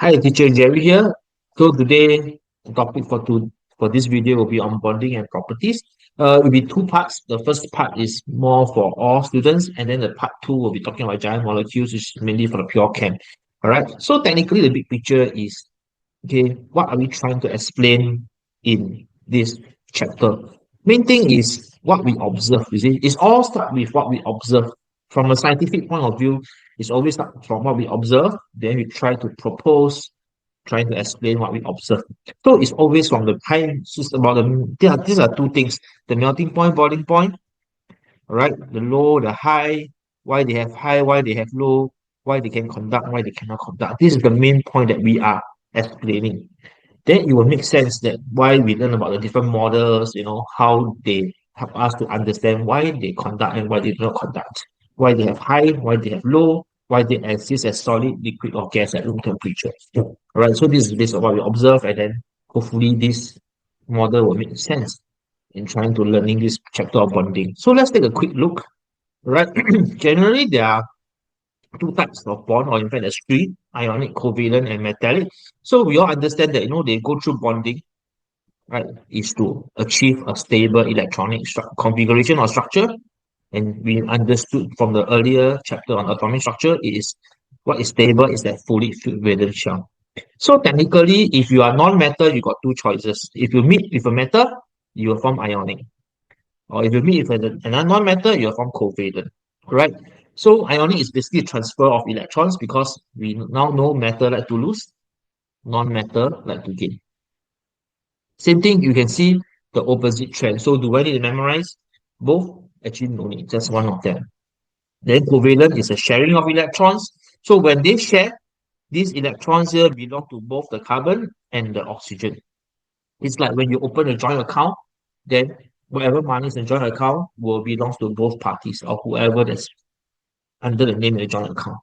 Hi, teacher Jerry here. So today, the topic for this video will be on bonding and properties. It will be two parts. The first part is more for all students, and then the part two will be talking about giant molecules, which is mainly for the pure chem. All right. So technically, the big picture is okay. What are we trying to explain in this chapter? Main thing is what we observe. You see, it's all start with what we observe. From a scientific point of view, it's always start from what we observe. Then we try to propose, trying to explain what we observe. So it's always from the time system about these are two things: the melting point, boiling point, right? The low, the high, why they have high, why they have low, why they can conduct, why they cannot conduct. This is the main point that we are explaining. Then it will make sense that why we learn about the different models, how they help us to understand why they conduct and why they do not conduct, why they have high, why they have low, why they exist as solid, liquid, or gas at room temperature. All right, so this is based on what we observe, and then hopefully this model will make sense in trying to learning this chapter of bonding. So let's take a quick look. Right, generally there are two types of bond, or in fact, there's three: ionic, covalent, and metallic. So we all understand that they go through bonding, right, is to achieve a stable electronic configuration or structure. And we understood from the earlier chapter on atomic structure, it is what is stable is that fully filled valence shell. So technically, if you are non-metal, you got two choices. If you meet with a metal, you will form ionic. Or if you meet with another non-metal, you will form covalent. Right? So ionic is basically transfer of electrons because we now know metal like to lose, non-metal like to gain. Same thing, you can see the opposite trend. So do I need to memorize both? Actually, no need, just one of them. Then covalent is a sharing of electrons. So when they share, these electrons here belong to both the carbon and the oxygen. It's like when you open a joint account, then whatever money is in joint account will belongs to both parties or whoever that's under the name of the joint account.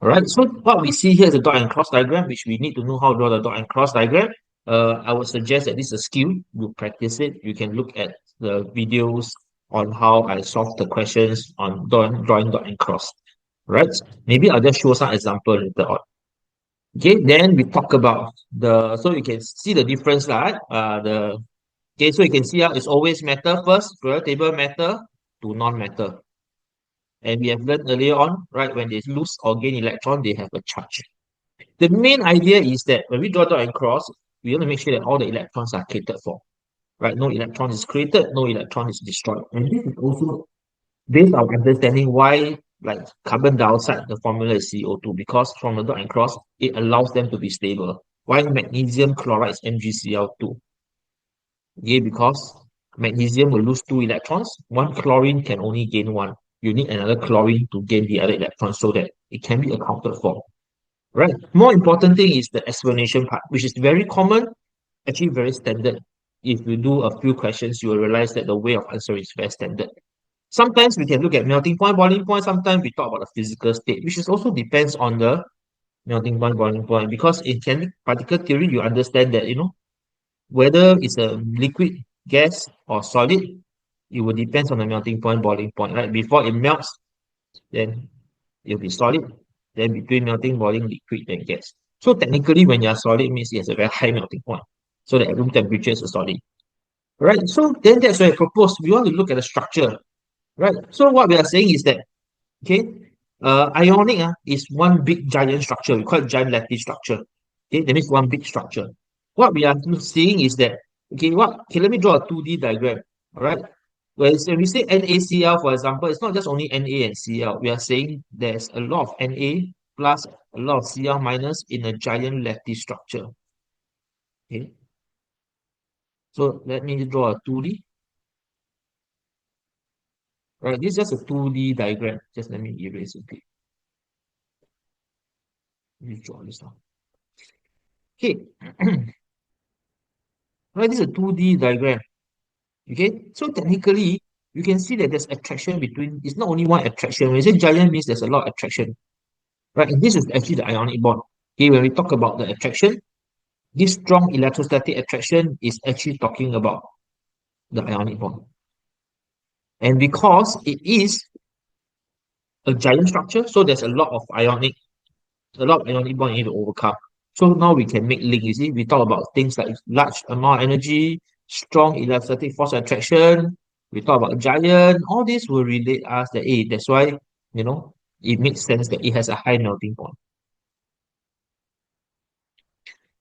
All right. So what we see here is a dot and cross diagram, which we need to know how to draw the dot and cross diagram. I would suggest that this is a skill. You practice it. You can look at the videos on how I solve the questions on drawing dot and cross. Right. Maybe I'll just show some example later on. Okay. Then we talk about so you can see the difference, right? Okay. So you can see it's always metal first, periodic table metal to non-metal. And we have learned earlier on, right? When they lose or gain electron, they have a charge. The main idea is that when we draw dot and cross, we want to make sure that all the electrons are catered for, right? No electron is created, no electron is destroyed. And this is also based on understanding why, like carbon dioxide, the formula is CO2, because from the dot and cross, it allows them to be stable. Why magnesium chloride is MgCl2? Yeah, because magnesium will lose two electrons. One chlorine can only gain one. You need another chlorine to gain the other electron so that it can be accounted for. Right. More important thing is the explanation part, which is very common, actually very standard. If you do a few questions, you will realize that the way of answering is very standard. Sometimes we can look at melting point, boiling point. Sometimes we talk about the physical state, which is also depends on the melting point, boiling point. Because in particle theory, you understand that whether it's a liquid, gas, or solid, it will depends on the melting point, boiling point. Right, before it melts, then it'll be solid. Then between melting, boiling, liquid, then gas. So technically, when you're solid, means it has a very high melting point. So that at room temperature is a solid. Right? So then that's why I propose we want to look at the structure. Right? So what we are saying is that, okay, ionic is one big giant structure. We call it giant lattice structure. Okay, that means one big structure. What we are seeing is that, okay, let me draw a 2D diagram. All right. When we say NaCl, for example, it's not just only Na and Cl. We are saying there's a lot of Na plus a lot of Cl minus in a giant lattice structure. Okay. So let me draw a 2D. Right, this is just a 2D diagram. Just let me erase it. Let me draw this down. Okay. Right, this is a 2D diagram. Okay, so technically, you can see that there's attraction between, it's not only one attraction. When you say giant means there's a lot of attraction, right? And this is actually the ionic bond. Okay, when we talk about the attraction, this strong electrostatic attraction is actually talking about the ionic bond. And because it is a giant structure, so there's a lot of ionic bond you need to overcome. So now we can make link. You see, we talk about things like large amount of energy, strong electrostatic force attraction. We talk about giant. All this will relate us that, hey, that's why, you know, it makes sense that it has a high melting point,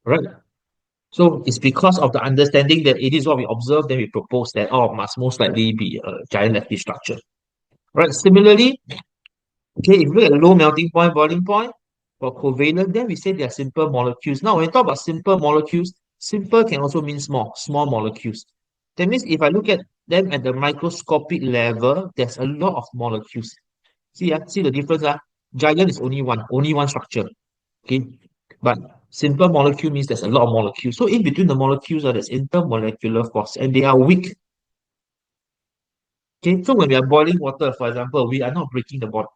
right? So it's because of the understanding that it is what we observe, then we propose that, oh, must most likely be a giant lattice structure, right? Similarly, okay, if you look at low melting point, boiling point, for covalent, then we say they are simple molecules. Now, when we talk about simple molecules, simple can also mean small, small molecules. That means if I look at them at the microscopic level, there's a lot of molecules. See the difference? Giant is only one structure. Okay. But simple molecule means there's a lot of molecules. So in between the molecules, there's intermolecular force, and they are weak. Okay. So when we are boiling water, for example, we are not breaking the bond,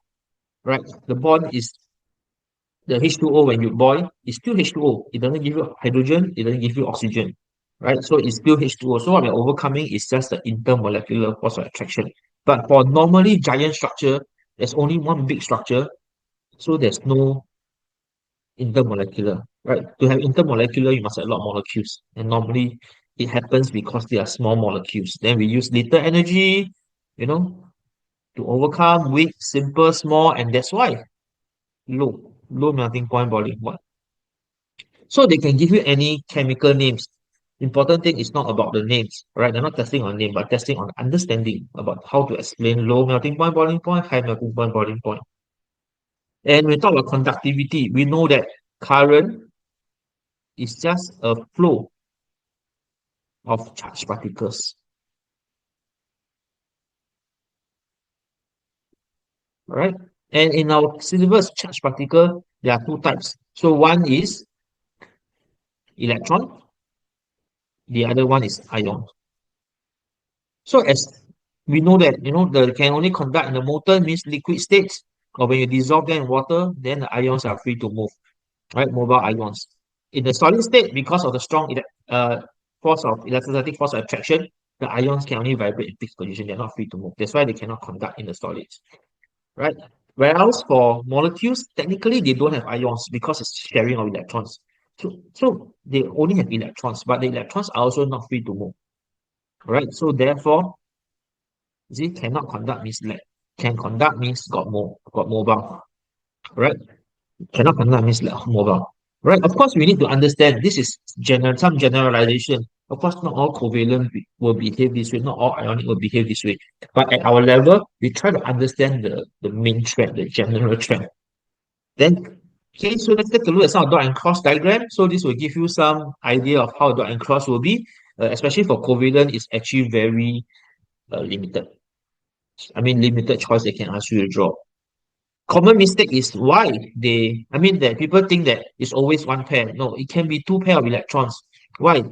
right? The bond is the H2O when you boil, it's still H2O. It doesn't give you hydrogen, it doesn't give you oxygen, right? So it's still H2O. So what we're overcoming is just the intermolecular force of attraction. But for normally giant structure, there's only one big structure, so there's no intermolecular, right? To have intermolecular, you must have a lot of molecules. And normally it happens because they are small molecules. Then we use little energy, you know, to overcome weak, simple, small, and that's why low melting point boiling point. So they can give you any chemical names. Important thing is not about the names, right? They're not testing on name, but testing on understanding about how to explain low melting point, boiling point, high melting point, boiling point. And when we talk about conductivity, we know that current is just a flow of charged particles, right? And in our syllabus, charged particle, there are two types. So one is electron, the other one is ion. So as we know that, the can only conduct in the molten means liquid states, or when you dissolve them in water, then the ions are free to move, right? Mobile ions. In the solid state, because of the strong force of electrostatic force of attraction, the ions can only vibrate in fixed position. They're not free to move. That's why they cannot conduct in the solids, right? Whereas for molecules, technically they don't have ions because it's sharing of electrons. So they only have electrons, but the electrons are also not free to move, right? So therefore, you see, cannot conduct means lack. Can conduct means got mobile, right? Cannot conduct means lack mobile, right? Of course, we need to understand this is some generalization. Of course, not all covalent will behave this way, not all ionic will behave this way. But at our level, we try to understand the main trend, the general trend. Then, okay, so let's take a look at some dot and cross diagram. So this will give you some idea of how dot and cross will be, especially for covalent, it's actually very limited. I mean, limited choice they can ask you to draw. Common mistake is that people think that it's always one pair. No, it can be two pair of electrons. Why?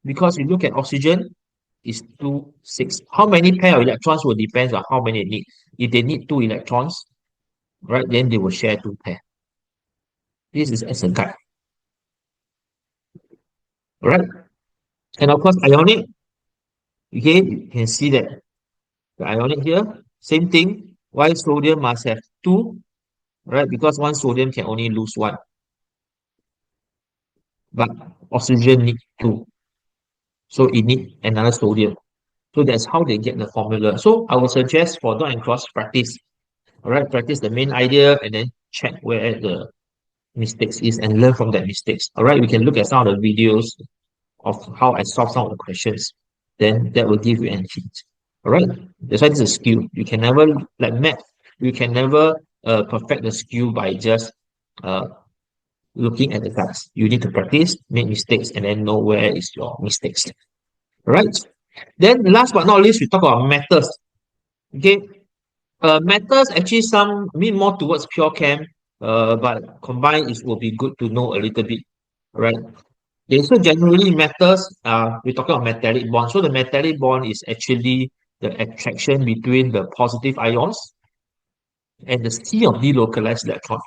Because you look at oxygen, it's 2, 6. How many pair of electrons will depend on how many they need. If they need two electrons, right, then they will share two pair. This is as a guide, right? And of course, ionic, okay, you can see that the ionic here, same thing. Why sodium must have two, right? Because one sodium can only lose one, but oxygen need two. So it need another sodium. So that's how they get the formula. So I would suggest for dot and cross practice. All right, practice the main idea and then check where the mistakes is and learn from that mistakes. All right, we can look at some of the videos of how I solve some of the questions. Then that will give you an hint. All right, that's why this is a skill. You can never like math. You can never perfect the skill by just uh looking at the cards. You need to practice, make mistakes, and then know where is your mistakes. Right. Then last but not least, we talk about metals. Okay. Metals actually some mean more towards pure chem, but combined it will be good to know a little bit. Right. Okay, so generally metals, we're talking about metallic bond. So the metallic bond is actually the attraction between the positive ions and the C of delocalized electron.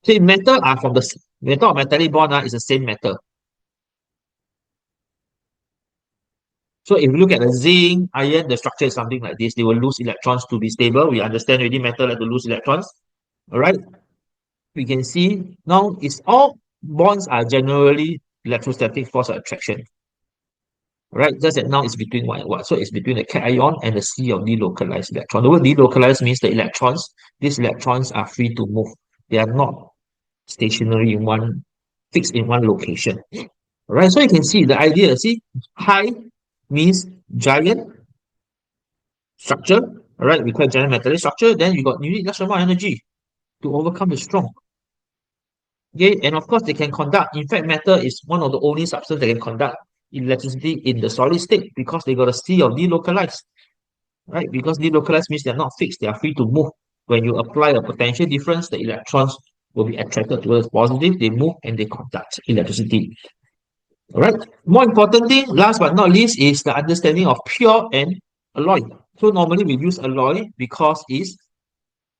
So metal are from metal of metallic bond is the same metal. So if you look at the zinc, iron, the structure is something like this. They will lose electrons to be stable. We understand already metal like to lose electrons. All right. We can see now it's all bonds are generally electrostatic force of attraction, right? Just that now it's between what and what. So it's between the cation and the C of delocalized electron. The word delocalized means the electrons, these electrons are free to move. They are not stationary in one, fixed in one location. Right? So you can see the idea, see, high means giant structure, all right? We call it giant metallic structure. Then you need less amount of energy to overcome the strong. Okay, and of course they can conduct. In fact, matter is one of the only substance that can conduct electricity in the solid state because they got a C of delocalized, right? Because delocalized means they're not fixed, they are free to move. When you apply a potential difference, the electrons will be attracted towards positive, they move and they conduct electricity. All right. More important thing, last but not least, is the understanding of pure and alloy. So normally we use alloy because it's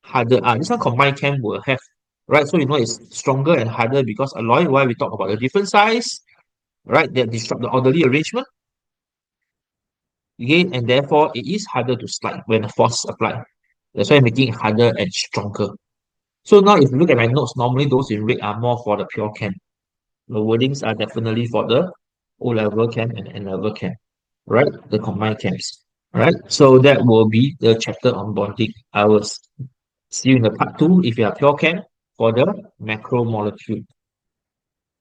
harder. This one combined chem will have, right? So you know it's stronger and harder because alloy. Why we talk about the different size, right? That disrupt the orderly arrangement. Okay, and therefore it is harder to slide when the force is applied. That's why I'm making it harder and stronger. So now if you look at my notes, normally those in red are more for the pure chem. The wordings are definitely for the O-level chem and N-level chem, right? The combined chems, right? So that will be the chapter on bonding. I will see you in the part two if you are pure chem for the macromolecule.